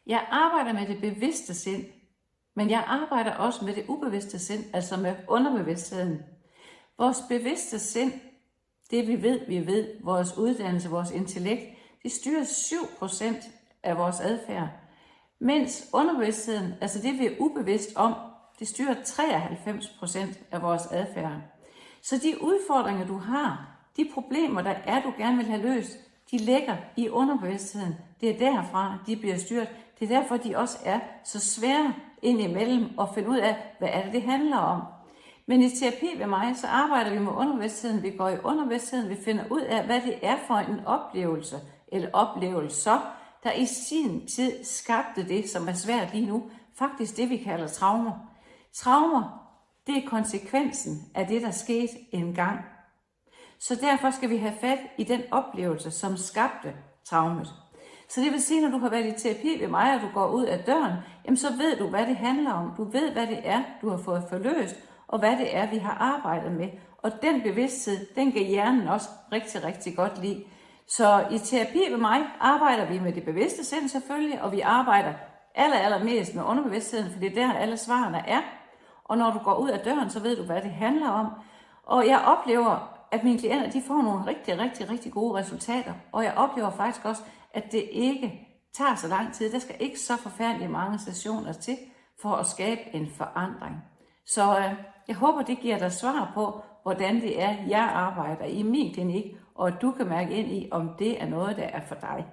Jeg arbejder med det bevidste sind, men jeg arbejder også med det ubevidste sind, altså med underbevidstheden. Vores bevidste sind, det vi ved, vores uddannelse, vores intellekt, det styrer 7% af vores adfærd. Mens underbevidstheden, altså det vi er ubevidst om, det styrer 93% af vores adfærd. Så de udfordringer, du har, de problemer, der er, du gerne vil have løst, de ligger i underbevidstheden. Det er derfra, de bliver styret. Det er derfor, de også er så svære indimellem at finde ud af, hvad er det handler om. Men i terapi ved mig, så arbejder vi med underbevidstheden. Vi går i underbevidstheden, vi finder ud af, hvad det er for en oplevelse eller oplevelser, der i sin tid skabte det, som er svært lige nu. Faktisk det, vi kalder traumer. Traumer, det er konsekvensen af det, der skete engang. Så derfor skal vi have fat i den oplevelse, som skabte traumet. Så det vil sige, når du har været i terapi ved mig, og du går ud af døren, jamen så ved du, hvad det handler om. Du ved, hvad det er, du har fået forløst, og hvad det er, vi har arbejdet med. Og den bevidsthed, den kan hjernen også rigtig, rigtig godt lide. Så i terapi ved mig arbejder vi med det bevidste sind selvfølgelig, og vi arbejder allermest med underbevidstheden, for det er der alle svarene er. Og når du går ud af døren, så ved du, hvad det handler om. Og jeg oplever, at mine klienter, de får nogle rigtig gode resultater. Og jeg oplever faktisk også, at det ikke tager så lang tid. Der skal ikke så forfærdeligt mange sessioner til for at skabe en forandring. Så jeg håber, det giver dig svar på, hvordan det er, jeg arbejder i min klinik, og at du kan mærke ind i, om det er noget, der er for dig.